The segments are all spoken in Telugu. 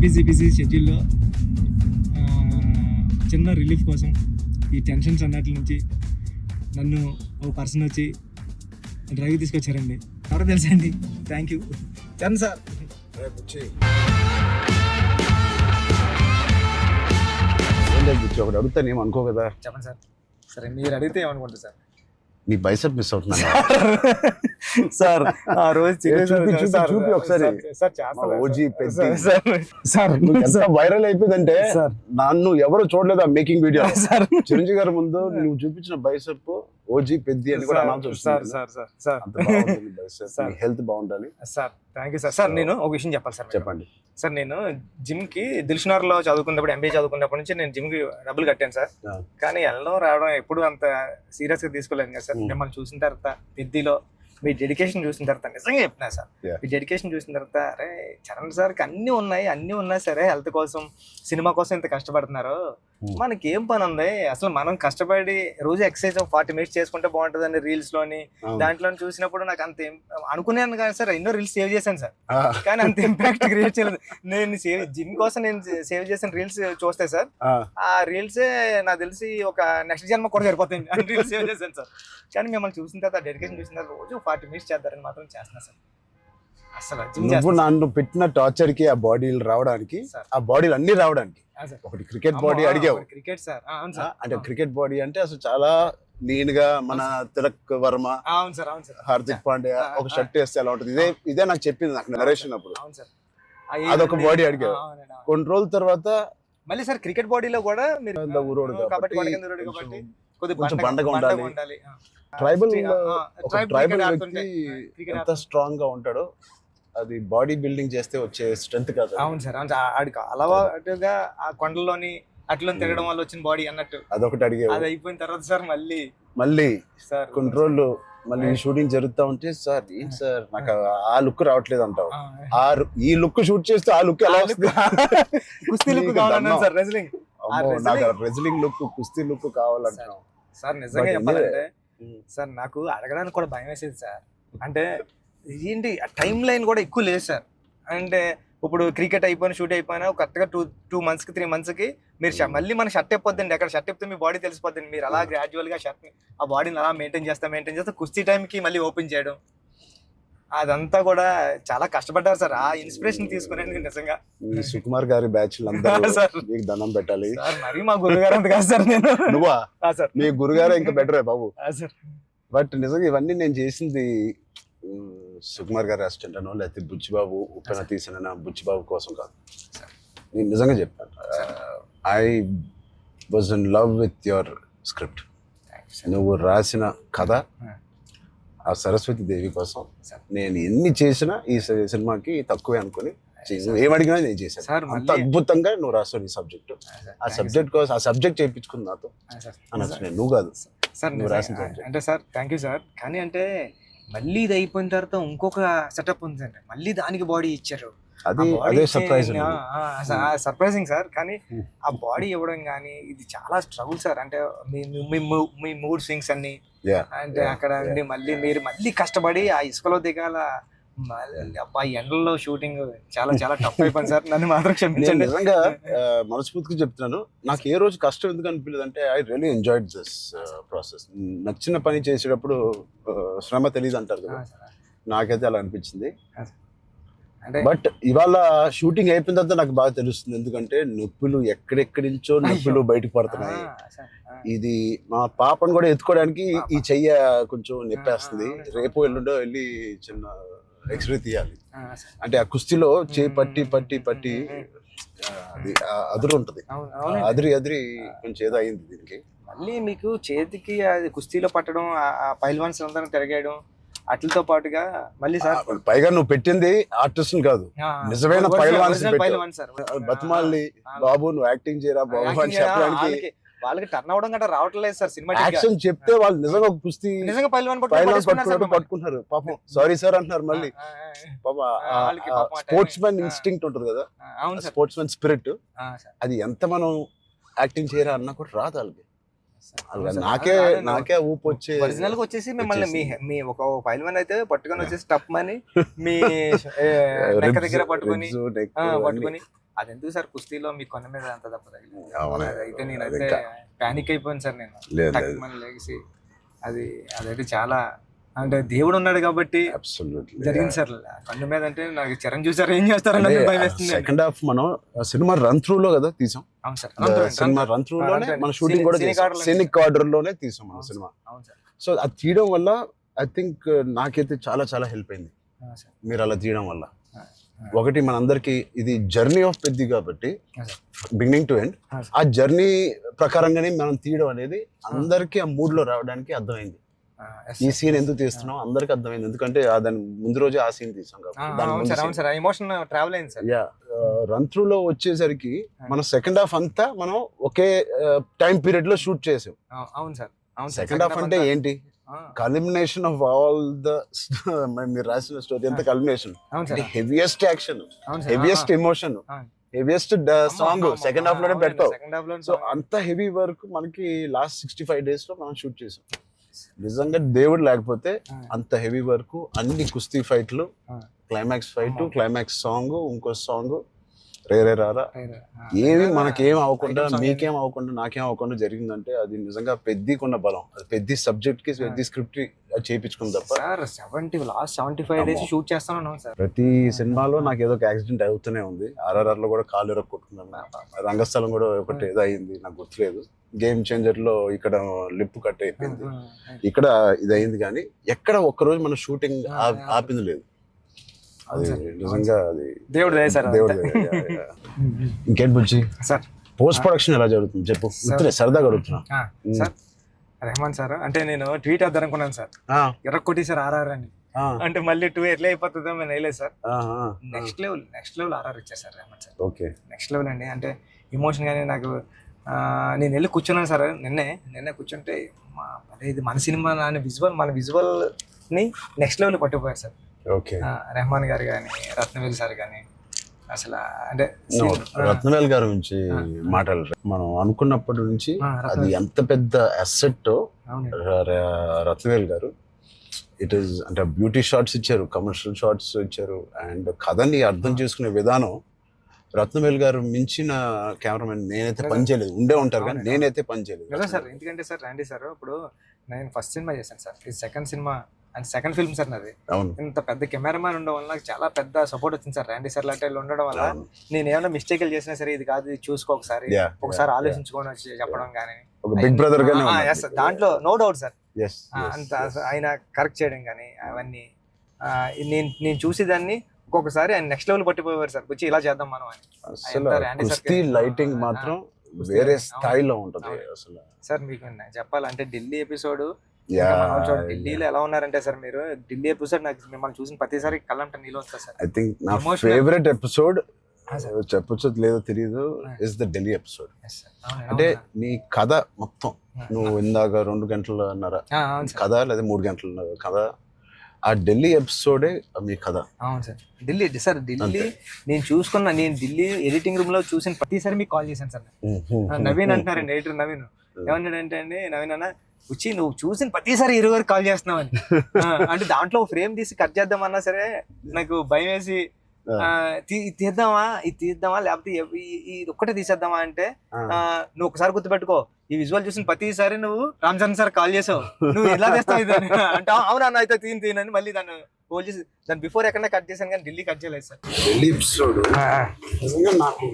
బిజీ షెడ్యూల్లో చిన్న రిలీఫ్ కోసం ఈ టెన్షన్స్ అన్నట్ల నుంచి నన్ను ఒక పర్సన్ వచ్చి డ్రైవ్ తీసుకొచ్చారండి. ఎవరో తెలుసా అండి? Thank you Charan sir. ఒకటి అడుగుతాను ఏమనుకో కదా. చెప్పండి సార్. సరే మీరు అడిగితే ఏమనుకుంటా సార్? నీ బైసెప్ మిస్ అవుతున్నా సార్. ఆ రోజు చూపి ఒకసారి. ఓజీ వైరల్ అయిపోయిందంటే నన్ను ఎవరు చూడలేదు ఆ మేకింగ్ వీడియో. చిరంజీవి గారి ముందు నువ్వు చూపించిన బైసెప్ ఓజీ పెద్ది అని కూడా అనౌన్స్ చేస్తుంది. హెల్త్ బాగుండాలి sir. Thank you sir. Sir నేను ఒక విషయం చెప్పాలి సార్. చెప్పండి సార్. నేను జిమ్ కి దిల్షునగర్లో చదువుకున్నప్పుడు ఎంబీఏ చదువుకున్నప్పటి నుంచి నేను జిమ్ కి డబ్బులు కట్టాను సార్. కానీ వెళ్ళడం రావడం ఎప్పుడు అంత సీరియస్ గా తీసుకోలేను కదా సార్. మిమ్మల్ని చూసిన తర్వాత పెద్దిలో మీ డెడికేషన్ చూసిన తర్వాత నిజంగా చెప్తున్నా సార్, మీ డెడికేషన్ చూసిన తర్వాత అరే చరణ్ సార్కి అన్నీ ఉన్నాయి సరే హెల్త్ కోసం సినిమా కోసం ఇంత కష్టపడుతున్నారు, మనకి ఏం పని ఉంది అసలు? మనం కష్టపడి రోజు ఎక్సర్సైజ్ 40 మినిట్స్ చేసుకుంటే బాగుంటుందని రీల్స్ లోని దాంట్లో చూసినప్పుడు నాకు అంత అనుకున్నాను కానీ సార్ ఎన్నో రీల్స్ సేవ్ చేశాను సార్, కానీ అంత ఇంపాక్ట్ క్రియేట్ చేయలేదు. నేను జిమ్ కోసం నేను సేవ్ చేసిన రీల్స్ చూస్తే సార్ ఆ రీల్సే నాకు తెలిసి ఒక నెక్స్ట్ జన్మ కూడా సరిపోతుంది రీల్స్ సేవ్ చేశాను సార్. కానీ మిమ్మల్ని చూసిన తర్వాత డెడికేషన్ చూసిన తర్వాత రోజు 40 మినిట్స్ చేద్దారని మాత్రం చేస్తున్నా సార్. అసలు నువ్వు నన్ను పెట్టిన టార్చర్ కి ఆ బాడీలు రావడానికి, ఆ బాడీలు అన్ని రావడానికి ఒకటి క్రికెట్ బాడీ అడిగావు. క్రికెట్ సార్ అంటే క్రికెట్ బాడీ అంటే అసలు చాలా లీన్ గా మన తిలక్ వర్మ, హార్దిక్ పాండ్యా ఒక షర్ట్ వేస్తే ఎలా ఉంటుంది, ఇదే నాకు చెప్పింది నాకు నరేషన్ అప్పుడు. అదొక బాడీ అడిగావు. కొన్ని రోజుల తర్వాత మళ్ళీ సార్ క్రికెట్ బాడీలో కూడా మీరు కొంచెం బండగా ఉండాలి. ట్రైబల్ వ్యక్తి ఎంత స్ట్రాంగ్ గా ఉంటాడో అది బాడీ బిల్డింగ్ చేస్తే వచ్చే స్ట్రెంత్ కాదు. అవును సార్. ఆడికి అలవాటుగా ఆ కొండలోని అట్లా తిరగడం వల్ల వచ్చిన బాడీ అన్నట్టు అదొకటి అడిగే. అది అయిపోయిన తర్వాత సార్ మళ్ళీ సార్ కొన్ని రోజులు మళ్ళీ షూటింగ్ జరుగుతా ఉంటే సార్ ఏంటి సార్ నాకు ఆ లుక్ రావట్లేదు అంటావు. ఈ లుక్ షూట్ చేస్తే ఆ లుక్ ఎలా వస్తుంది? కుస్తీ లుక్ కావాలన్నా సార్, రెజ్లింగ్ రెజ్లింగ్ లుక్, కుస్తీ లుక్ కావాలంటావు సార్. నిజంగా చెప్పాలంటే సార్ నాకు అడగడానికి కూడా భయం వేసేది సార్. అంటే ఏంటి టైం లైన్ కూడా ఎక్కువ లేదు సార్. అంటే ఇప్పుడు క్రికెట్ అయిపోయిన షూట్ అయిపోయినా కరెక్ట్గా 2 months 3 months మీరు మళ్ళీ మన షర్ట్ అయిపోద్దండి. అక్కడ షర్ట్ అయిపోతే మీ బాడీ తెలిసిపోద్దండి. మీరు అలా గ్రాడ్యువల్ గా షర్ట్ ఆ బాడీని అలా మెయింటైన్ చేస్తే కుస్తీ టైంకి మళ్ళీ ఓపెన్ చేయడం అదంతా కూడా చాలా కష్టపడ్డారు సార్. ఆ ఇన్స్పిరేషన్ తీసుకునే నిజంగా సుకుమార్ గారి బ్యాచ్ మీకు దండం పెట్టాలి. మరి మా గురుగారు అంత కాదు సార్. నేను నువ్వా సార్? మీ గురుగారు ఇంకా బెటరే బాబు. బట్ నిజంగా ఇవన్నీ నేను చేసింది సుకుమార్ గారి అసిస్టెంట్ అనో లేకపోతే బుచ్చిబాబు ఉప్పెన తీసిన బుచ్చిబాబు కోసం కాదు. నేను నిజంగా చెప్పాను, I was in love with your script. నువ్వు రాసిన కథ ఆ సరస్వతి దేవి కోసం నేను ఎన్ని చేసినా ఈ సినిమాకి తక్కువే అనుకుని ఏమడిగినా నేను చేశాను. అంత అద్భుతంగా నువ్వు రాస్తావు ఈ సబ్జెక్ట్. ఆ సబ్జెక్ట్ కోసం ఆ సబ్జెక్ట్ చేయించుకుంది నాతో అనొచ్చు. నువ్వు కాదు సార్ నువ్వు రాసిన అంటే సార్. Thank you sir. కానీ అంటే మళ్ళీ ఇది అయిపోయిన తర్వాత ఇంకొక సెటప్ ఉందండి, మళ్ళీ దానికి బాడీ ఇచ్చారు. అదే సర్ప్రైజింగ్ సార్. కానీ ఆ బాడీ ఇవ్వడం కానీ ఇది చాలా స్ట్రగుల్ సార్. అంటే మీ మూడ్ స్వింగ్స్ అన్ని అంటే అక్కడ మళ్ళీ మీరు మళ్ళీ కష్టపడి ఆ ఇసుకలో దిగాల, అబ్బాయి ఎండల్లో షూటింగ్ చాలా చాలా టఫ్ అయిపోయింది సార్. నన్ను మాత్రం క్షమించండి. నిజంగా మనస్ఫూర్తిగా చెప్తున్నాను, నాకు ఏ రోజు కష్టం ఎందుకు అనిపించలేదు అంటే I really enjoyed this process. నచ్చిన పని చేసేటప్పుడు శ్రమ తెలియదు అంటారు కదా, నాకైతే అలా అనిపించింది. బట్ ఇవాళ షూటింగ్ అయిపోయిన తర్వాత నాకు బాగా తెలుస్తుంది, ఎందుకంటే నొప్పులు ఎక్కడెక్కడి నుంచో నొప్పులు బయటకు పడుతున్నాయి. ఇది మా పాపను కూడా ఎత్తుకోవడానికి ఈ చెయ్య కొంచెం నొప్పేస్తుంది. రేపు ఎల్లుండో వెళ్ళి చిన్న ఎక్స్రే తీయాలి. అంటే ఆ కుస్తీలో చేయి పట్టి అదురు ఉంటది, అదిరి కొంచెం ఏదో అయింది దీనికి. మళ్ళీ మీకు చేతికి అది కుస్తీలో పట్టడం, ఆ పైల్వాన్స్ అందరం తిరగేయడం అట్లతో పాటుగా మళ్ళీ సార్ పైగా నువ్వు పెట్టింది ఆర్టిస్ట్ కాదు, నిజమైన పైల్వాన్స్. బతుమాలి బాబు నువ్వు యాక్టింగ్ చేయరా బాబు అని చెప్పడానికి వాళ్ళకి టర్న్ అవడం గట్రా రావట్లేదు సార్. సినిమా యాక్షన్ చెప్తే వాళ్ళు నిజంగా కుస్తీ నిజంగా పట్టుకుంటున్నారు. పాపం సారీ సార్ అంటున్నారు. మళ్ళీ స్పోర్ట్స్ మ్యాన్ ఇన్స్టింక్ట్ ఉంటుంది కదా, స్పోర్ట్స్ మ్యాన్ స్పిరిట్, అది ఎంత మనం యాక్టింగ్ చేయరా అన్నా కూడా రాదు వాళ్ళకి. నాకే ఊపు వచ్చే ఒరిజినల్ గా వచ్చేసి మిమ్మల్ని మీ ఒక పైల్వాన్ అయితే పట్టుకొని వచ్చేసి టప్ అని మీ దగ్గర పట్టుకొని అది ఎందుకు సార్ కుస్తీలో మీ కొన్న మీద అంత దెబ్బ తగిలింది? అవునా? అయితే నేనైతే పానిక్ అయిపోయాను సార్ నేను. లేదు, టక్కుమని లేచి అదైతే చాలా అంటే దేవుడు ఉన్నాడు కాబట్టి అబ్సల్యూట్లీ జరిగింది సార్. కన్ను మీద అంటే నాకు చిరంజీవి సార్ ఏం చేస్తారని భయం వేస్తుంది. సెకండ్ హాఫ్ మనం సినిమా రన్ త్రూ లో కదా తీసాం. అవును సార్, సినిమా రన్ త్రూ లోనే మన షూటింగ్ కూడా సీనిక్ ఆర్డర్ లోనే తీసాం మన సినిమా. అవును సార్. సో అది తీయడం వల్ల ఐ థింక్ నాకైతే చాలా చాలా హెల్ప్ అయింది మీరు అలా తీయడం వల్ల. ఒకటి మనందరికి ఇది జర్నీ ఆఫ్ పెద్ది కాబట్టి బిగినింగ్ టు ఎండ్ ఆ జర్నీ ప్రకారంగానే మనం తీయడం అనేది అందరికి ఆ మూడ్ లో రావడానికి అర్థమైంది. ఈ సీన్ ఎందుకు తీస్తున్నాం అందరికి అర్థమైంది, ఎందుకంటే దాని ముందు రోజే ఆ సీన్ తీసాం కాబట్టి. రన్ త్రూ లో వచ్చేసరికి మన సెకండ్ హాఫ్ అంతా మనం ఒకే టైం పీరియడ్ లో షూట్ చేసాం. అవును సార్. సెకండ్ హాఫ్ అంటే ఏంటి, కల్మినేషన్ ఆఫ్ ఆల్ ద మీరు రాసిన స్టోరీ అంతా culmination. Heaviest action, heaviest emotion, heaviest song second half లోనే పెడతావు. సో అంత హెవీ వర్క్ మనకి లాస్ట్ 65 days లో మనం షూట్ చేసాం. నిజంగా దేవుడు లేకపోతే అంత హెవీ వర్క్, అన్ని కుస్తీ ఫైట్లు, క్లైమాక్స్ ఫైట్, క్లైమాక్స్ సాంగ్, ఇంకో సాంగ్ రే రే రారా ఏమి మనకేం అవ్వకుండా మీకేం అవ్వకుండా నాకేం అవ్వకుండా జరిగిందంటే అది నిజంగా పెద్దకున్న బలం. అది పెద్ద సబ్జెక్ట్ కి పెద్ద స్క్రిప్ట్ చేయించుకుంది తప్ప. లాస్ట్ 75 days షూట్ చేస్తాను సార్. ప్రతి సినిమాలో నాకు ఏదో ఒక యాక్సిడెంట్ అవుతూనే ఉంది. RRR లో కూడా కాలు కొట్టుకున్నాను, రంగస్థలం కూడా ఒకటి ఏదో అయింది నాకు గుర్తులేదు. గేమ్ చేంజర్ లో ఇక్కడ లిప్ కట్ అయిపోయింది, ఇక్కడ ఇది అయింది. కానీ ఎక్కడ ఒక్కరోజు మన షూటింగ్ ఆపింది లేదు. అది నిజంగా అది దేవుడు. ఇంకేంటి బుజ్జి సార్ పోస్ట్ ప్రొడక్షన్ ఎలా జరుగుతుంది చెప్పు, సరదాగా అడుగుతున్నా. సార్ రెహమాన్ సార్ అంటే నేను ట్వీట్ వేద్దాం అనుకున్నాను సార్, ఎర్రకొట్టి సార్ RR అని. అంటే మళ్ళీ 2 ఎట్లా అయిపోతుందో నేను వేయలేదు సార్. నెక్స్ట్ లెవెల్ RR ఇచ్చారు sir Rahman sir. Okay, next level అండి. అంటే ఎమోషన్ కానీ నాకు నేను వెళ్ళి కూర్చున్నాను సార్. నిన్నే కూర్చుంటే ఇది మన సినిమా మన విజువల్ని నెక్స్ట్ లెవెల్ పట్టుకుపోయారు సార్. ఓకే, రెహమాన్ గారు కానీ, రత్నవేల్ సార్ కానీ. అసలు అంటే రత్నవేల్ గారి నుంచి మాట్లాడరు, మనం అనుకున్నప్పటి నుంచి అది ఎంత పెద్ద అసెట్ రత్నవేల్ గారు. ఇట్ ఈస్ అంటే బ్యూటీ షాట్స్ ఇచ్చారు, కమర్షియల్ షాట్స్ ఇచ్చారు, అండ్ కథని అర్థం చేసుకునే విధానం. రత్నవేల్ గారు మించిన కెమెరామెన్ నేనైతే పని చేయలేదు, ఉండే ఉంటారు కానీ నేనైతే పని చేయలేదు కదా సార్. ఎందుకంటే సార్ రండి సార్, ఇప్పుడు నేను ఫస్ట్ సినిమా చేశాను సార్, ఇది second cinema and second film sir నాది. ఇంత పెద్ద కెమెరామ్యాన్ ఉండడం వల్ల నాకు చాలా పెద్ద సపోర్ట్ వచ్చింది సార్. రండి సార్ లాంటి ఉండడం వల్ల నేను ఏమైనా మిస్టేక్లు చేసినా సరే ఇది కాదు, ఇది చూసుకో ఒకసారి ఆలోచించుకొని వచ్చి చెప్పడం కానీ, బిగ్ బ్రదర్ దాంట్లో నో డౌట్ సార్. అంత ఆయన కరెక్ట్ చేయడం కానీ అవన్నీ నేను చూసేదాన్ని ఒక్కొక్కసారి ఆయన నెక్స్ట్ లెవెల్ పట్టిపోయారు సార్. వచ్చి ఇలా చేద్దాం మనం అని. లైటింగ్ మాత్రం వేరే స్థాయిలో ఉంటుంది అసలు. సార్ మీకు చెప్పాలంటే ఢిల్లీ ఎపిసోడ్, ఢిల్లీలో ఎలా ఉన్నారంటే సార్ మీరు ఢిల్లీ ఎపిసోడ్ నాకు మిమ్మల్ని చూసిన ప్రతిసారి కళ్ళంట నీళ్ళు వస్తా సార్. ఐ థింక్ నా ఫేవరెట్ ఎపిసోడ్ చెప్పొచ్చు లేదో తెలియదు ఇస్ ద ఢిల్లీ ఎపిసోడ్. అంటే నీ కథ మొత్తం నువ్వు ఇందాక 2 గంటలన్నర కథ లేదా 3 గంటల కథ, ఆ ఢిల్లీ ఎపిసోడే మీ కథ. అవును సార్. ఢిల్లీ నేను ఢిల్లీ ఎడిటింగ్ రూమ్ లో చూసిన ప్రతిసారి మీకు కాల్ చేశాను సార్. నవీన్ అంటున్నారండి, ఎడిటర్ నవీన్ ఏమన్నాడంటే అండి, నవీన్ అన్న వచ్చి నువ్వు చూసిన ప్రతిసారి 20 కాల్ చేస్తున్నావు అని. అంటే దాంట్లో ఫ్రేమ్ తీసి కట్ చేద్దామన్నా సరే నాకు భయం వేసి ఇది తీద్దామా లేకపోతే ఇది ఒక్కటే తీసేద్దామా అంటే, నువ్వు ఒకసారి గుర్తుపెట్టుకో ఈ విజువల్ చూసిన ప్రతిసారి నువ్వు రామ్ చరణ్ సార్ కాల్ చేసావు, నువ్వు ఎలా చేస్తావు ఇది అంటే అవునా అయితే తీనని మళ్ళీ దాన్ని హోల్డ్ చేసి దాని బిఫోర్ ఎక్కడ కట్ చేశాను కానీ ఢిల్లీ కట్ చేయలేదు సార్. ఢిల్లీ ఎపిసోడ్ నాకు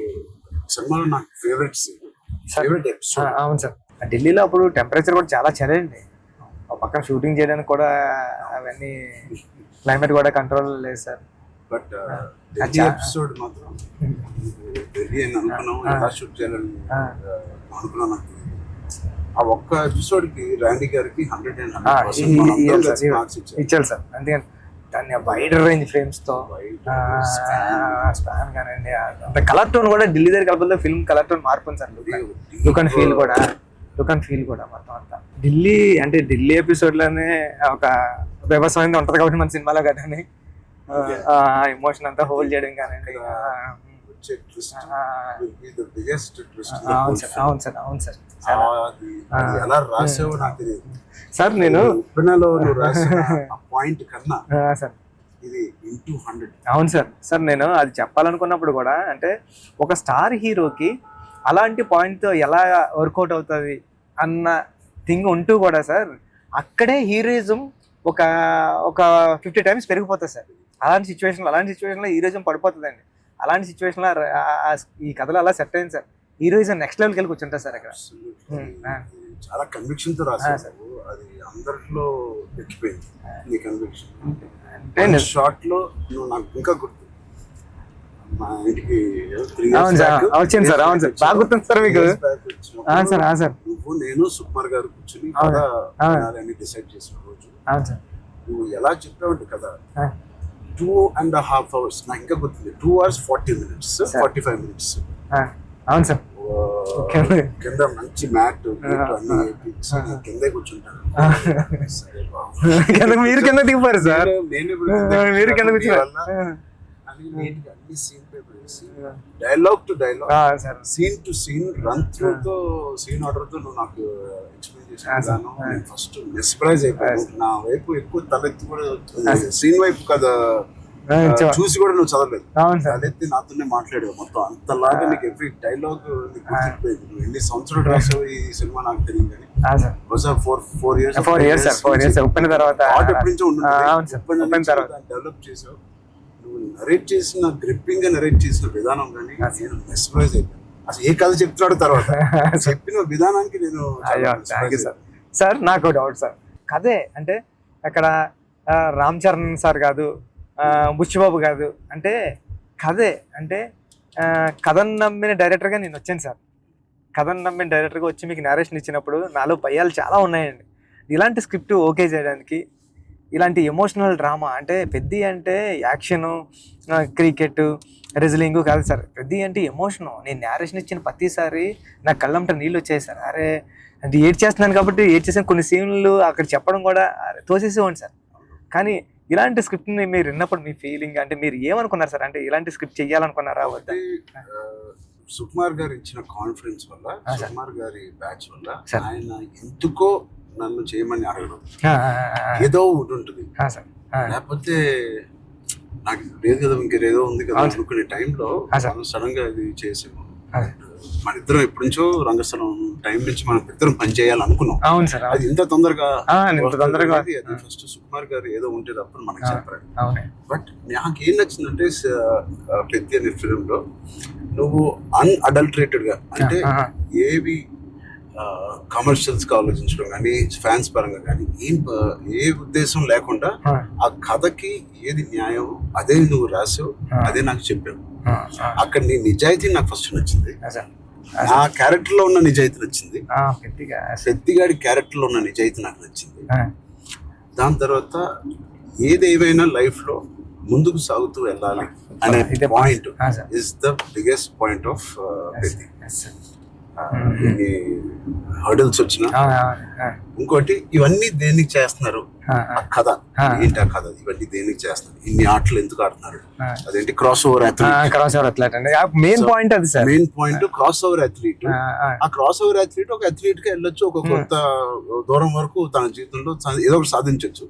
సినిమాలో నాకు ఫేవరెట్ ఎపిసోడ్. అవును సార్. ఢిల్లీలో అప్పుడు టెంపరేచర్ కూడా చాలా చలండి, పక్కన షూటింగ్ చేయడానికి కూడా అవన్నీ క్లైమేట్ కూడా కంట్రోల్ లేదు సార్. బట్ ఢిల్లీ ఎపిసోడ్ మాత్రం ఢిల్లీ అని అనుకున్నాం, ఎలా షూట్ చేయాలని అనుకున్నాను. ఆ ఒక్క ఎపిసోడ్ కి రాండీ గారికి 100% ఇచ్చారు సార్. అందుకని దాన్ని వైడ్ రేంజ్ ఫ్రేమ్స్ తో స్పాన్ కానివ్వండి, అంటే కలర్ టోన్ కూడా ఢిల్లీ దగ్గర కలపలతో ఫిల్మ్ కలర్ టోన్ మార్పు సార్. లుక్ అండ్ ఫీల్ కూడా మొత్తం అంతా ఢిల్లీ ఎపిసోడ్ లోనే ఒక వ్యవసాయం ఉంటది కాబట్టి మన సినిమాలో కదా ఎమోషన్ అంతా హోల్డ్ చేయడం కానివ్వండి. అవును సార్. ఎలా రాసావో నాకు తెలియదు సార్. నేను పాయింట్ కన్నా సార్ ఇది ఇంటూ 100. అవును సార్. సార్ నేను అది చెప్పాలనుకున్నప్పుడు కూడా అంటే ఒక స్టార్ హీరోకి అలాంటి పాయింట్తో ఎలా వర్కౌట్ అవుతుంది అన్న థింగ్ ఉంటూ కూడా సార్ అక్కడే హీరోయిజం ఒక ఒక 50 times పెరిగిపోతుంది సార్. అలాంటి సిచ్యువేషన్లో హీరోయిజం పడిపోతుందండి. అలాంటి సిచ్యువేషన్లో ఈ కథలో అలా సెట్ అయింది సార్. హీరోయిజం నెక్స్ట్ లెవెల్కి వెళ్ళి కూర్చుంటారు సార్ అక్కడ. చాలా కన్విక్షన్ తో రాశారు. అది అందరిలో ఎక్కిపోయింది నీ కన్విక్షన్. అంటే షార్ట్ లో నువ్వు నాకు ఇంకా గుర్తు, మా ఇంటికి 3 years back వచ్చింది సార్. అవును సార్, బాగా గుర్తుంది సార్ మీకు. సార్ నువ్వు నేను సుకుమార్ గారు కూర్చుని అని డిసైడ్ చేసిన రోజు నువ్వు ఎలా చెప్పావంటే కదా 2.5 hours నాకు ఇంకా గుర్తుంది. 2 hours 40 minutes 45 minutes. అవును సార్. కింద మంచి మ్యాట్ అన్ని కిందే కూర్చుంటాను. మీరు కింద దిగిపోయారు సార్. మీరు కింద కూర్చున్నారు. అన్ని scene paper dialogue to dialogue, scene to scene, run through తో సీన్ ఆర్డర్ తో నువ్వు నాకు ఎక్స్ప్లెయిన్ చేసాను. నేను ఫస్ట్ మెస్ప్రైజ్ అయిపోయాను. నా వైపు ఎక్కువ తలెత్తి కూడా సీన్ వైపు కదా చూసి కూడా నువ్వు చదవలేదు. తలెత్తి నాతోనే మాట్లాడావు మొత్తం. అంతలాగా నీకు ఎవ్రీ డైలాగ్ గుర్తిపోయింది. నువ్వు ఎన్ని సంవత్సరాలు రాసావు ఈ సినిమా నాకు తెలియదు కానీ ఫోర్ ఇయర్స్ ఒప్పిన తర్వాత ఎప్పటి నుంచో డెవలప్ చేసావు. నువ్వు నరేట్ చేసిన గ్రిప్పింగ్ గా నరేట్ చేసిన విధానం కానీ నేను మెస్ప్రైజ్ అయిపోయాను. అసలు ఏ కథ చెప్తున్నాడు తర్వాత చెప్పిన విధానానికి నేను సార్. నాకు డౌట్ సార్, కథే అంటే అక్కడ రామ్ చరణ్ సార్ కాదు, బుచ్చిబాబు కాదు, అంటే కథే అంటే కథను నమ్మిన డైరెక్టర్గా నేను వచ్చాను సార్. కథను నమ్మిన డైరెక్టర్గా వచ్చి మీకు నేరేషన్ ఇచ్చినప్పుడు నాలో భయాలు చాలా ఉన్నాయండి. ఇలాంటి స్క్రిప్ట్ ఓకే చేయడానికి, ఇలాంటి ఎమోషనల్ డ్రామా అంటే పెద్ద అంటే యాక్షను, క్రికెట్, రెజ్లింగ్ కాదు సార్. పెద్ద అంటే ఎమోషను. నేను నేరేషన్ ఇచ్చిన ప్రతిసారి నా కళ్ళంట నీళ్ళు వచ్చాయి సార్. అరే అంటే ఏడ్ చేస్తున్నాను కాబట్టి ఏడ్ చేసిన కొన్ని సీన్లు అక్కడ చెప్పడం కూడా తోసేసేవాడి సార్. కానీ ఇలాంటి స్క్రిప్ట్ని మీరు విన్నప్పుడు మీ ఫీలింగ్ అంటే మీరు ఏమనుకున్నారు సార్? అంటే ఇలాంటి స్క్రిప్ట్ చెయ్యాలనుకున్నారా వద్దా? సుకుమార్ గారు ఇచ్చిన కాన్ఫిడెన్స్ వల్ల, సుకుమార్ గారి బ్యాచ్ వల్ల ఆయన ఎందుకో నన్ను చేయమని అడగడం ఏదో ఉంటుంది. లేకపోతే నాకు లేదు కదా ఇంకేదో ఉంది కదా అనుకునే టైంలో సడన్ గా ఇది చేసాము. మన ఇద్దరం ఎప్పటి నుంచో రంగస్థలం టైం నుంచి మనం ఇద్దరం పని చేయాలనుకున్నాం. అది ఇంత తొందరగా ఫస్ట్ సుకుమార్ గారు ఏదో ఉంటే తప్ప మనకి చెప్పారు. బట్ నాకు ఏం నచ్చిందంటే పెద్ద అనే ఫిల్మ్ లో నువ్వు అన్అడల్టరేటెడ్ గా అంటే ఏవి కమర్షియల్స్ గా ఆలోచించడం కానీ ఫ్యాన్స్ పరంగా కానీ ఏ ఉద్దేశం లేకుండా ఆ కథకి ఏది న్యాయం అదే నువ్వు రాసావు, అదే నాకు చెప్పావు. అక్కడ నీ నిజాయితీ నాకు ఫస్ట్ నచ్చింది. నా క్యారెక్టర్ లో ఉన్న నిజాయితీ నచ్చింది. పెద్దిగాడి క్యారెక్టర్ లో ఉన్న నిజాయితీ నాకు నచ్చింది. దాని తర్వాత ఏదేమైనా లైఫ్ లో ముందుకు సాగుతూ వెళ్ళాలి అనే point is the biggest point of Peddi. Hurdles వచ్చిన ఇంకోటి ఇవన్నీ దేనికి చేస్తున్నారు, ఆ కథ ఏంటి, ఆ కథ ఇవన్నీ దేనికి చేస్తున్నారు, ఇన్ని ఆటలు ఎందుకు ఆడుతున్నారు, అదేంటి cross over athlete. Main point అది sir. Main point cross over athlete. ఆ క్రాస్ ఓవర్ అథ్లీట్ ఒక అథ్లీట్ గా వెళ్ళొచ్చు, ఒక కొంత దూరం వరకు తన జీవితంలో ఏదో ఒకటి సాధించవచ్చు.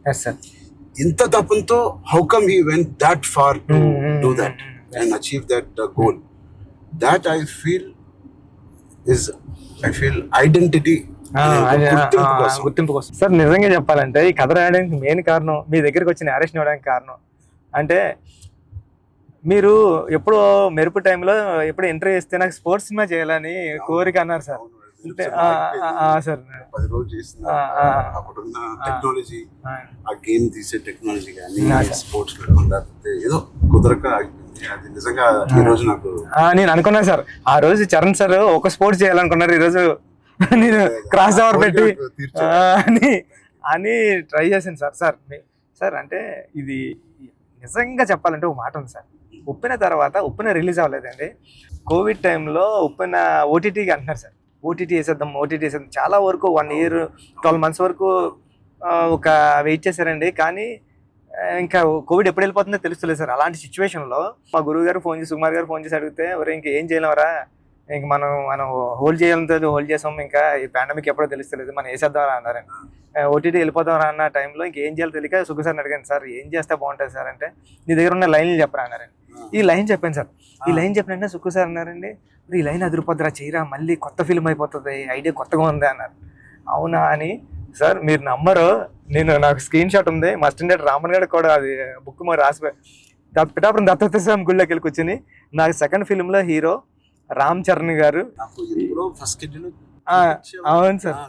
ఇంత తపంతో how come he went that far to do that and achieve that goal. That I feel identity, గుర్తింపు కోసం. సార్ నిజంగా చెప్పాలంటే ఈ కథ రాయడానికి మెయిన్ కారణం, మీ దగ్గరికి వచ్చి నేరేషన్ ఇవ్వడానికి కారణం అంటే మీరు ఎప్పుడో మెరుపు టైంలో ఎప్పుడు ఎంట్రీ చేస్తే నాకు స్పోర్ట్స్ సినిమా చేయాలని కోరిక అన్నారు సార్. అంటే సార్ 10 రోజులు చేసిన అప్పుడున్న టెక్నాలజీ, ఆ గేమ్ తీసే టెక్నాలజీ కానీ స్పోర్ట్స్ ఏదో కుదరక అది నిజంగా ఈ రోజు నాకు నేను అనుకున్నాను సార్. ఆ రోజు చరణ్ సార్ ఒక స్పోర్ట్స్ చేయాలనుకున్నారు, ఈ రోజు నేను క్రాస్ ఓవర్ పెట్టి అని ట్రై చేశాను సార్. సార్ అంటే ఇది నిజంగా చెప్పాలంటే ఒక మాట ఉంది సార్. ఉప్పిన తర్వాత ఉప్పిన రిలీజ్ అవ్వలేదండి. కోవిడ్ టైంలో ఉప్పిన ఓటీటీకి అంటున్నారు సార్. ఓటీటీ వేసేద్దాం చాలా వరకు 1 year 12 months వరకు ఒక వెయిట్ చేశారండి. కానీ ఇంకా కోవిడ్ ఎప్పుడు వెళ్ళిపోతుందో తెలుస్తలేదు సార్. అలాంటి సిచ్యువేషన్లో మా గురువు గారు ఫోన్ చేసి, సుకుమార్ గారు ఫోన్ చేసి అడిగితే, ఎవరు ఇంకా ఏం చేయలేవరా, ఇంక మనం హోల్డ్ చేయాలంటే హోల్డ్ చేసాం, ఇంకా ఈ పాండమిక్ ఎప్పుడో తెలుస్తలేదు, మనం వేసేద్దామని అన్నారండి. ఓటీటీ వెళ్ళిపోతాం అన్న టైంలో ఇంకేం చేయాలో తెలియక సుగ్గు సార్ని అడిగాను, సార్ ఏం చేస్తే బాగుంటుంది సార్ అంటే నీ దగ్గర ఉన్న లైన్లు చెప్పరా అన్నారండి. ఈ లైన్ చెప్పాను సార్. ఈ లైన్ చెప్పినంటే సుగ్గు సార్ అన్నారండి, ఈ లైన్ అదిరిపోద్దురా చేయరా, మళ్ళీ కొత్త ఫిల్మ్ అయిపోతుంది, ఐడియా కొత్తగా ఉంది అన్నారు. అవునా అని సార్ మీరు నమ్మరు, నాకు స్క్రీన్ షాట్ ఉంది, మా స్టాండర్డ్ రామన్ గడ్ కూడా అది బుక్ మాకు రాసిపోయి పిఠాపురం దత్తత స్వామి గుళ్ళకి వెళ్ళి కూర్చొని నాకు సెకండ్ ఫిల్మ్లో హీరో రామ్ చరణ్ గారు. అవును సార్,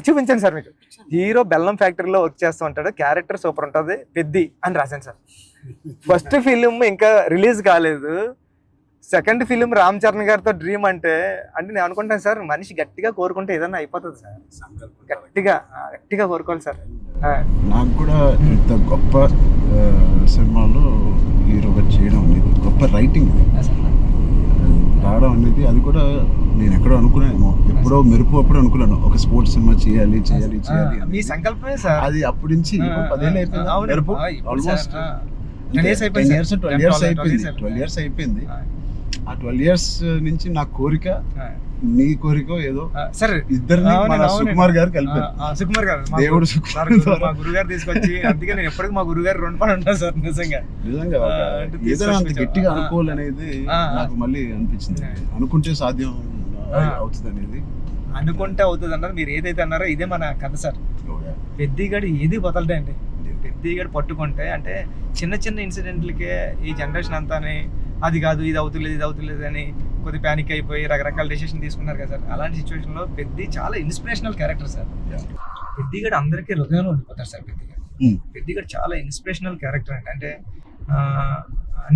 చూపించాను సార్ మీకు. హీరో బెల్లం ఫ్యాక్టరీలో వర్క్ చేస్తూ ఉంటాడు, క్యారెక్టర్ సూపర్ ఉంటుంది, పెద్ది అని రాశాను సార్. ఫస్ట్ ఫిలిం ఇంకా రిలీజ్ కాలేదు, సెకండ్ ఫిలిం రామ్ చరణ్ గారితో డ్రీమ్ అంటే నేను అనుకుంటాను సార్, మనిషి గట్టిగా కోరుకుంటే ఏదైనా అయిపోతుంది సార్, గట్టిగా కోరుకోవాలి సార్. నాకు కూడా ఇంత గొప్ప సినిమాలో హీరోగా చేయడం అనేది గొప్ప రైటింగ్ రావడం అనేది, అది కూడా నేను ఎక్కడో అనుకున్నానేమో, ఎప్పుడో మెరుపు అప్పుడు అనుకున్నాను ఒక స్పోర్ట్స్ సినిమా చేయాలి మీ సంకల్పమే సార్ అది. అప్పటి నుంచి 10 ఏళ్ళు అయిపోయింది మెరుపు, ఆల్మోస్ట్ 12 ఇయర్స్ అయిపోయింది. ఆ 12 ఇయర్స్ నుంచి నా కోరిక నీ కోరిక ఏదో సార్ ఇద్దరిని సుకుమార్ గారు కలిపారు. సుకుమార్ గారు దేవుడు మా గురుగారు తీసుకొచ్చి, అందుకే నేను ఎప్పటికీ మా గురుగారు 2 పని ఉంటాను సార్. నిజంగా ఏదైనా అంత గట్టిగా అనుకోవాలనేది నాకు మళ్ళీ అనిపించింది. అనుకుంటే సాధ్యం అవుతుంది అనేది, అనుకుంటే అవుతుంది అన్నారు. మీరు ఏదైతే అన్నారో ఇదే మన కథ సార్. పెద్దిగడి ఏది వదలడండి, పెద్దిగడి పట్టుకుంటే అంటే చిన్న చిన్న ఇన్సిడెంట్లకే ఈ జనరేషన్ అంతానే అది కాదు ఇది అవుతులేదు అని కొద్ది ప్యానిక్ అయిపోయి రకరకాల డెసిషన్ తీసుకున్నారు కదా సార్. అలాంటి సిచ్యువేషన్లో పెద్ది చాలా ఇన్స్పిరేషనల్ క్యారెక్టర్ సార్. పెద్దిగడి అందరికీ హృదయంలో ఉండిపోతారు సార్. పెద్దిగడి చాలా ఇన్స్పిరేషనల్ క్యారెక్టర్ అంటే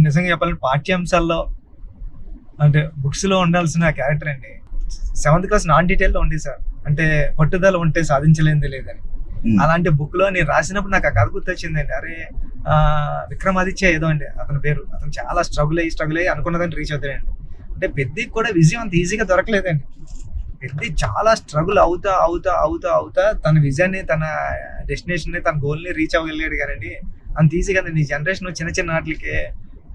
నిజంగా చెప్పాలంటే పాఠ్యాంశాల్లో అంటే బుక్స్లో ఉండాల్సిన క్యారెక్టర్ అండి. 7th క్లాస్ నాన్ డీటెయిల్లో ఉంది సార్, అంటే పట్టుదల ఉంటే సాధించలేనిది లేదని. అలాంటి బుక్ లో నేను రాసినప్పుడు నాకు ఆ కథ గుర్తొచ్చిందండి. అరే విక్రమాదిత్య ఏదో అండి అతని పేరు, అతను చాలా స్ట్రగుల్ అయ్యి అనుకున్నదాన్ని రీచ్ అవుతాడండి. అంటే పెద్దికి కూడా విజయం అంత ఈజీగా దొరకలేదండి. పెద్ది చాలా స్ట్రగుల్ అవుతా తన విజయాన్ని, తన డెస్టినేషన్ ని, తన గోల్ ని రీచ్ అవ్వగలిగాడు కానీ అంత ఈజీగా నీ జనరేషన్ చిన్న వాటికే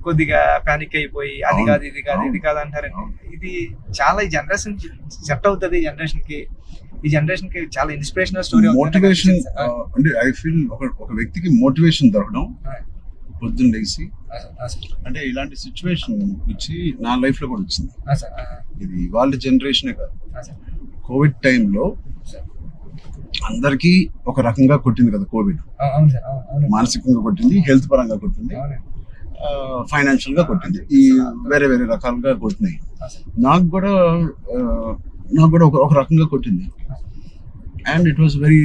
కొద్దిగా ప్యానిక్ అయిపోయి అది కాదు ఇది కాదు అంటారండి. ఇది చాలా ఈ జనరేషన్ సెట్ అవుతుంది. ఈ జనరేషన్ కి చాలా ఇన్స్పిరేషనల్ స్టోరీ. మోటివేషన్ అంటే ఐ ఫీల్ ఒక వ్యక్తికి మోటివేషన్ దొరకడం పొద్దున్న లేచి, అంటే ఇలాంటి సిచ్యువేషన్ వచ్చి నా లైఫ్ లో కూడా వచ్చింది. ఇది వాళ్ళ జనరేషనే కాదు, కోవిడ్ టైంలో అందరికీ ఒక రకంగా కొట్టింది కదా కోవిడ్. మానసికంగా కొట్టింది, హెల్త్ పరంగా కొట్టింది, ఫైనాన్షియల్ గా కొట్టింది, ఈ వేరే రకాలుగా కొట్టినాయి. నాకు కూడా ఒక రకంగా కొట్టింది. And it was very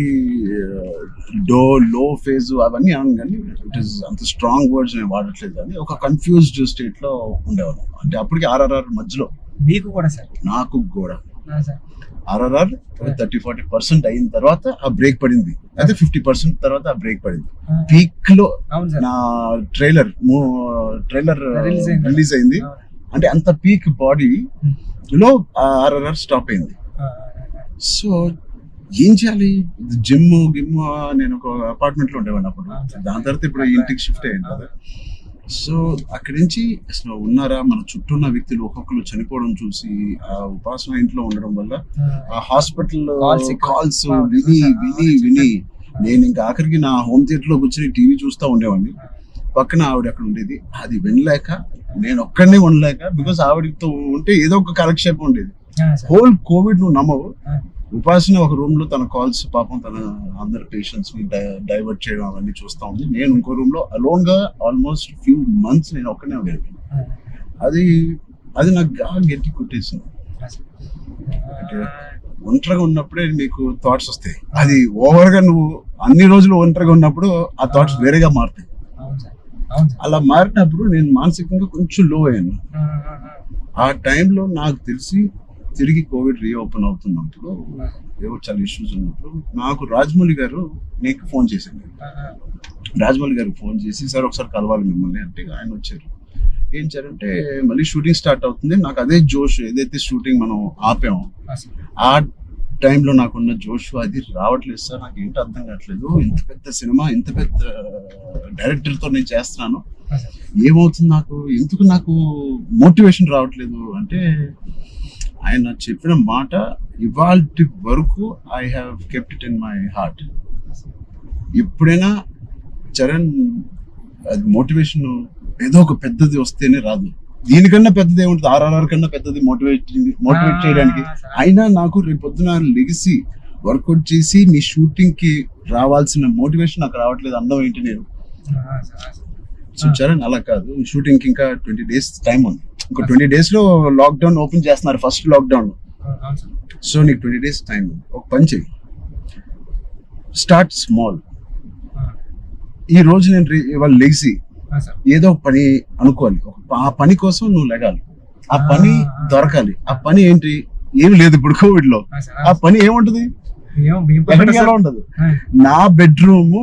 low phase అవన్నీ అన్నాను, కానీ ఇట్ ఈస్ అంత స్ట్రాంగ్ వర్డ్స్ నేను వాడట్లేదు, కానీ ఒక కన్ఫ్యూజ్డ్ స్టేట్ లో ఉండేవాళ్ళం. అంటే అప్పటికి RRR మధ్యలో మీకు కూడా సార్, నాకు కూడా RRR 30-40% అయిన తర్వాత ఆ బ్రేక్ పడింది, అయితే 50% తర్వాత ఆ బ్రేక్ పడింది. పీక్ లో నా ట్రైలర్ రిలీజ్ అయింది, అంటే అంత పీక్ బాడీ లో RRR స్టాప్ అయింది. సో ఏం చేయాలి, జిమ్ నేను ఒక అపార్ట్మెంట్ లో ఉండేవాడిని అప్పుడు, దాని తర్వాత ఇప్పుడు ఇంటికి షిఫ్ట్ అయ్యాను కదా. సో అక్కడి నుంచి అసలు ఉన్నారా, మన చుట్టూ ఉన్న వ్యక్తులు ఒక్కొక్కరు చనిపోవడం చూసి ఆ ఉపాసన ఇంట్లో ఉండడం వల్ల ఆ హాస్పిటల్ కాల్స్ విని నేను ఇంకా ఆఖరికి నా హోమ్ థియేటర్ లో కూర్చొని టీవీ చూస్తూ ఉండేవాడిని. పక్కన ఆవిడ అక్కడ ఉండేది, అది వినలేక నేను ఒక్కడనే ఉండలేక, బికాస్ ఆవిడతో ఉంటే ఏదో ఒక కాలక్షేపం ఉండేది. హోల్ కోవిడ్ నువ్వు నమ్మవు, ఉపాసన ఒక రూమ్ లో తన కాల్స్ పాపం తన అందరు పేషెంట్స్ ని డైవర్ట్ చేయడం అవన్నీ చూస్తా ఉంది. నేను ఇంకో రూమ్ లో అలోన్ గా ఆల్మోస్ట్ ఫ్యూ మంత్స్ నేను ఒక్కనే ఉండేది. అది నాకు గట్టి కొట్టేసింది. అంటే ఒంటరిగా ఉన్నప్పుడే మీకు థాట్స్ వస్తాయి, అది ఓవర్ గా నువ్వు అన్ని రోజులు ఒంటరిగా ఉన్నప్పుడు ఆ థాట్స్ వేరేగా మారుతాయి. అలా మారినప్పుడు నేను మానసికంగా కొంచెం లో అయ్యాను. ఆ టైంలో నాకు తెలిసి తిరిగి కోవిడ్ రీఓపెన్ అవుతున్నప్పుడు, ఏవో చాలా ఇష్యూస్ ఉన్నప్పుడు నాకు రాజమౌళి గారు నీకు ఫోన్ చేశాను. రాజమౌళి గారికి ఫోన్ చేసి, సార్ ఒకసారి కలవాలి మిమ్మల్ని అంటే ఆయన వచ్చారు. ఏం చేయాలంటే మళ్ళీ షూటింగ్ స్టార్ట్ అవుతుంది, నాకు అదే జోష్, ఏదైతే షూటింగ్ మనం ఆపామో ఆ టైంలో నాకున్న జోష్ అది రావట్లేదు సార్, నాకు ఏంటో అర్థం కావట్లేదు, ఇంత పెద్ద సినిమా ఇంత పెద్ద డైరెక్టర్తో నేను చేస్తున్నాను, ఏమవుతుంది నాకు, ఎందుకు నాకు మోటివేషన్ రావట్లేదు అంటే ఆయన చెప్పిన మాట ఇవాల్టి వరకు I have kept it in my heart. ఎప్పుడైనా చరణ్ అది మోటివేషన్ ఏదో ఒక పెద్దది వస్తేనే రాదు, దీనికన్నా పెద్దది ఏముంటుంది, RRR కన్నా పెద్దది మోటివేట్ చేయడానికి. అయినా నాకు రేపు పొద్దున లెగిసి వర్కౌట్ చేసి మీ షూటింగ్ కి రావాల్సిన మోటివేషన్ నాకు రావట్లేదు, అందం ఏంటి నేను. సో చరణ్ అలా కాదు, షూటింగ్ కి ఇంకా 20 days టైం ఉంది, ఇంకా 20 days లో లాక్డౌన్ ఓపెన్ చేస్తున్నారు, ఫస్ట్ లాక్డౌన్. సో నీకు 20 days టైం, ఒక పని చెయ్యి, స్టార్ట్ స్మాల్. ఈ రోజు నేను ఇవాళ లెగిసి ఏదో ఒక పని అనుకోవాలి, ఆ పని కోసం నువ్వు లెగాలి, ఆ పని దొరకాలి. ఆ పని ఏంటి, ఏమి లేదు ఇప్పుడు కోవిడ్ లో. ఆ పని ఏముంటది, ఎక్కడికి ఎలా ఉండదు. నా బెడ్రూమ్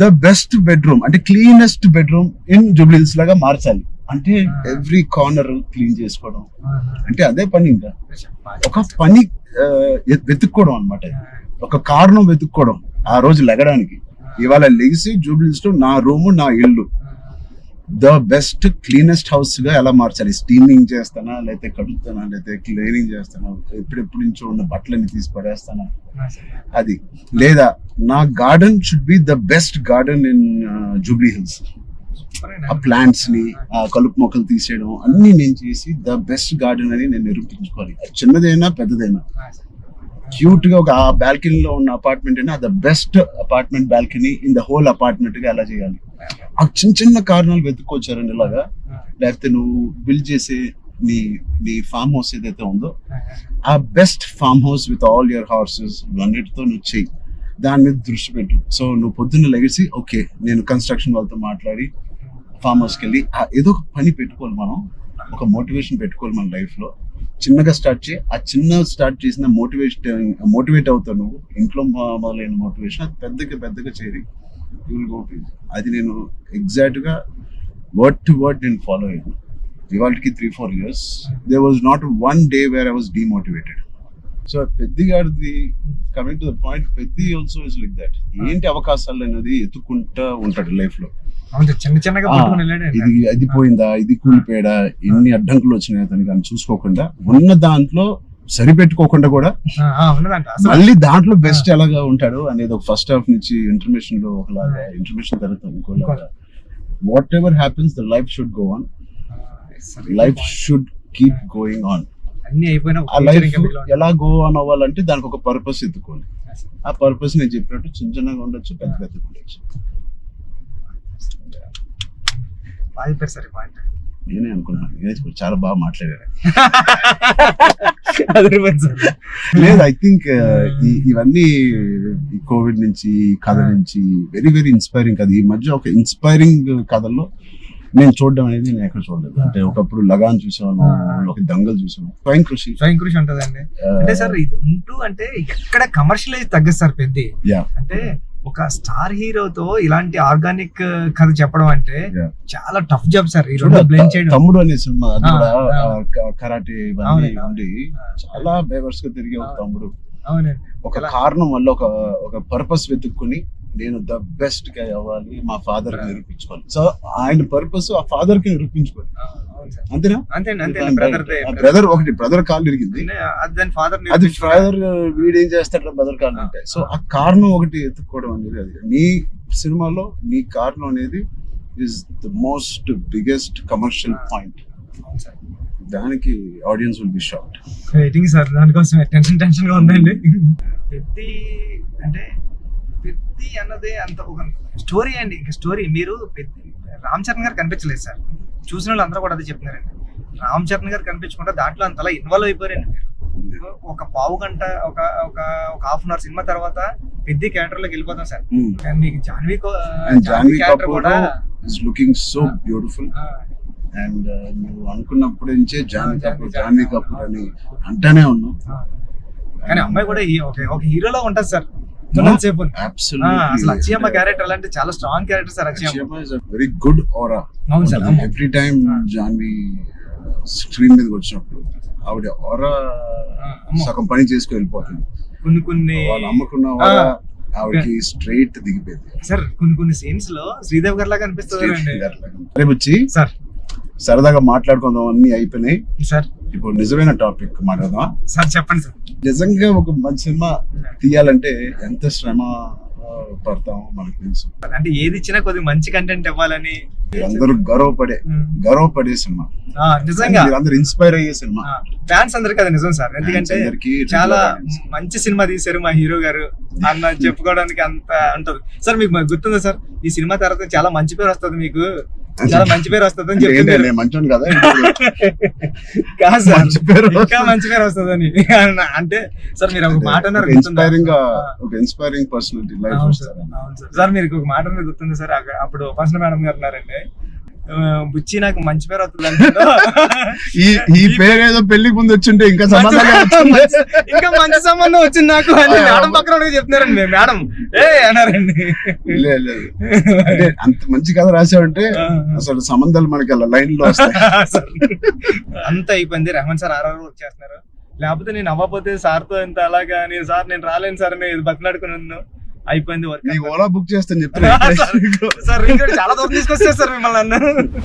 ద బెస్ట్ బెడ్రూమ్, అంటే cleanest bedroom in Jubilee hills లాగా మార్చాలి. అంటే ఎవ్రీ కార్నర్ క్లీన్ చేసుకోవడం, అంటే అదే పని. ఇంకా ఒక పని వెతుక్కోవడం అన్నమాట, ఒక కారణం వెతుక్కోవడం ఆ రోజు లెగడానికి. ఇవాళ లెగిసి జూబ్లీ హిల్స్ లో నా రూమ్, నా ఇల్లు ద బెస్ట్ క్లీనెస్ట్ హౌస్ గా ఎలా మార్చాలి. స్టీమింగ్ చేస్తానా, లేకపోతే కడుగుతానా, లేకపోతే క్లీనింగ్ చేస్తానా, ఎప్పుడెప్పుడు నుంచో ఉన్న బట్టలన్నీ తీసి పడేస్తానా, అది. లేదా నా garden should be the best garden in Jubilee hills. ఆ ప్లాంట్స్ ని, ఆ కలుపు మొక్కలు తీసేయడం అన్ని నేను చేసి ద బెస్ట్ గార్డెన్ అని నేను నిరూపించుకోవాలి. చిన్నదైనా పెద్దదైనా క్యూట్ గా ఒక బాల్కనీలో ఉన్న అపార్ట్మెంట్ అయినా the best apartment balcony in the whole apartment గా ఎలా చేయాలి. ఆ చిన్న చిన్న కారణాలు వెతుక్కొచ్చారండి ఇలాగా. లేకపోతే నువ్వు బిల్డ్ చేసే నీ ఫామ్ హౌస్ ఏదైతే ఉందో ఆ best farm house with all your horses అన్నిటితో నువ్వు చెయ్యి, దాని మీద దృష్టి పెట్టు. సో నువ్వు పొద్దున్న లెగిసి ఓకే నేను కన్స్ట్రక్షన్ వాళ్ళతో మాట్లాడి ఫామ్ హౌస్కి వెళ్ళి ఏదో ఒక పని పెట్టుకోవాలి, మనం ఒక మోటివేషన్ పెట్టుకోవాలి మన లైఫ్ లో. చిన్నగా స్టార్ట్ చేయి, ఆ చిన్న స్టార్ట్ చేసిన మోటివేట్ అవుతావు నువ్వు. ఇంట్లో మొదలైన మోటివేషన్ అది పెద్దగా చేరి అది నేను ఎగ్జాక్ట్ గా వర్డ్ టు వర్డ్ నేను ఫాలో అయ్యాను. ఇవాళకి 3-4 years there was not one day where I was demotivated. So Peddi గారిది coming to the point, Peddi also is like that. ఏంటి అవకాశాలు అనేది ఎత్తుకుంటా ఉంటాడు లైఫ్ లో. ఇది అది పోయిందా, ఇది కూలిపోయాడా, ఎన్ని అడ్డంకులు వచ్చినాయి అతనికి అని చూసుకోకుండా, ఉన్న దాంట్లో సరిపెట్టుకోకుండా కూడా మళ్ళీ దాంట్లో బెస్ట్ ఎలాగా ఉంటాడు అనేది ఒక ఫస్ట్ హాఫ్ నుంచి ఇంటర్మిషన్ లో ఒకలాగా, ఇంటర్మిషన్ తర్వాత ఇంకోలాగా. Whatever happens the life should go on, life should keep going on. ఆ లైఫ్ ఎలా గో ఆన్ అవ్వాలంటే దానికి ఒక పర్పస్ ఎత్తుకోవాలి. ఆ పర్పస్ నేను చెప్పినట్టు చిన్న చిన్నగా ఉండొచ్చు, పెద్ద ఉండొచ్చు. నేనే అనుకున్నాను చాలా బాగా మాట్లాడారు. లేదు, ఐ థింక్ ఇవన్నీ ఈ కోవిడ్ నుంచి, కథ నుంచి వెరీ వెరీ ఇన్స్పైరింగ్ కథ. ఈ మధ్య ఒక ఇన్స్పైరింగ్ కథల్లో నేను చూడడం అనేది నేను ఎక్కడ చూడలేదు. అంటే ఒకప్పుడు లగాన్ చూసాను, ఒక దంగల్ చూసాను, స్వయం కృషి ఉంటదండి. అంటే సార్ ఇది ఉంటూ అంటే ఎక్కడ కమర్షియలైజ్ తగ్గదు సార్ పెద్ద. అంటే ఒక స్టార్ హీరోతో ఇలాంటి ఆర్గానిక్ కథ చెప్పడం అంటే చాలా టఫ్ జాబ్ సార్. ఈ రెండు బ్లెండ్ చేయడం. తమ్ముడు అనే సినిమా కరాటే ఇవన్నీ ఉండి చాలా బేవర్స్ గా తిరిగే ఒక తమ్ముడు ఒక కారణం వల్ల ఒక పర్పస్ వెతుక్కుని నేను ద బెస్ట్ గా అవ్వాలి, మా ఫాదర్ కి నిరూపించుకోవాలి. సో ఆయన పర్పస్ ఆ ఫాదర్ కి నిరూపించుకోవాలి, అంతేనా? బ్రదర్ ఒకటి బ్రదర్ కాళ్ళు ఇరిగింది, అది ఫాదర్ వీడేం చేస్తాడు బ్రదర్ కాళ్ళు అంటే. సో ఆ కారణం ఒకటి ఎత్తుక్కోవడం అనేది, అది నీ సినిమాలో నీ కారణం అనేది is the most biggest commercial point. దానికి audience will be shocked. Waiting sir, దానికోసం టెన్షన్ గా ఉందండి. పెద్ది అంటే పెద్ది అన్నదే అంత ఒక స్టోరీ అండి. ఇంకా స్టోరీ మీరు రామ్ చరణ్ గారు కనిపించలేదు సార్, చూసిన వాళ్ళు అందరూ కూడా అదే చెప్తున్నారండి. రామ్ చరణ్ గారు కనిపించకుండా దాంట్లో అంతలా ఇన్వాల్వ్ అయిపోయారండి మీరు. ఒక పావు గంట ఒక హాఫ్ అన్ అవర్ సినిమా తర్వాత పెద్ద క్యారెక్టర్ లోకి వెళ్ళిపోతాం సార్. కానీ మీకు జాన్వీ క్యారెక్టర్ కూడా లుకింగ్ సో బ్యూటిఫుల్. అండ్ నువ్వు అనుకున్నప్పుడు నుంచే జాన్వీ కపూర్ అని అంటానే ఉన్నావు. కానీ అమ్మాయి కూడా ఒక హీరోలో ఉంటది సార్. అక్షయమ్మ క్యారెక్టర్ అంటే చాలా strong character sir. Akshayamma very good aura. అవును sir, every time Janhvi screen మీదకి వచ్చినప్పుడు ఆవిడ ఆరా సగం పని చేసుకుని వెళ్ళిపోతుంది. కొన్ని వాళ్ళు అమ్మకున్న ఆవిడకి స్ట్రైట్ దిగిపోయింది సార్. కొన్ని సీన్స్ లో శ్రీదేవి గారి లాగా అనిపిస్తుంది. వచ్చి సార్ సరదాగా మాట్లాడుకుందాం, అన్ని అయిపోయినాయి సార్. ఇప్పుడు నిజమైన టాపిక్ మాట్లాడదాం. సార్ చెప్పండి సార్. నిజంగా ఒక మంచి సినిమా తీయాలంటే ఎంత శ్రమ పడతాం మనకు తెలుసు. అంటే ఏది ఇచ్చినా కొద్దిగా మంచి కంటెంట్ ఇవ్వాలని అందరూ గర్వపడే సినిమా, నిజంగా అందరూ ఇన్స్పైర్ అయ్యే సినిమా. ఫ్యాన్స్ అందరికి అది నిజం సార్. ఎందుకంటే అందరికీ చాలా మంచి సినిమా తీశారు మా హీరో గారు అన్న చెప్పుకోవడానికి అంత ఉంటది సార్. మీకు గుర్తుందా సార్, ఈ సినిమా తర్వాత చాలా మంచి పేరు వస్తుంది, మీకు చాలా మంచి పేరు వస్తుంది అని చెప్పింది. మంచోని కదా కాదు సార్, మంచి పేరు ఇంకా మంచి పేరు వస్తుంది అని అంటే సార్ మీరు ఒక మాట అన్నారు, ఇన్స్పైరింగ్ పర్సనాలిటీ లైఫ్. అవును సార్, మీరు ఒక మాట అన్నారు గుర్తుంది సార్. అప్పుడు ఉపాసన మేడం గారు అన్నారండి, బుచ్చి నాకు మంచి పేరు వస్తుంది అంటే ఈ పేరు ఏదో పెళ్లికి ముందు వచ్చింటే ఇంకా ఇంకా మంచి సంబంధం వచ్చింది నాకు అని మేడం పక్కన చెప్తున్నారండి. మేడం అన్నారండి, అంత మంచి కథ రాసావంటే అసలు సంబంధాలు మనకి అలా లైన్ లో వస్తాయి. అంత అయిపోయింది. రెహమాన్ సార్ ఆర్ఆర్ వర్క్ చేస్తున్నారు, లేకపోతే నేను అవ్వకపోతే సార్తో ఇంత అలాగా నేను రాలేను సార్ అని బతిలాడుకుని ఉన్నాను. అయిపోయింది వర్క్. ఓలా బుక్ చేస్తాను చెప్తున్నా సార్ చాలా దూరం తీసుకొచ్చారు సార్ మిమ్మల్ని అన్న.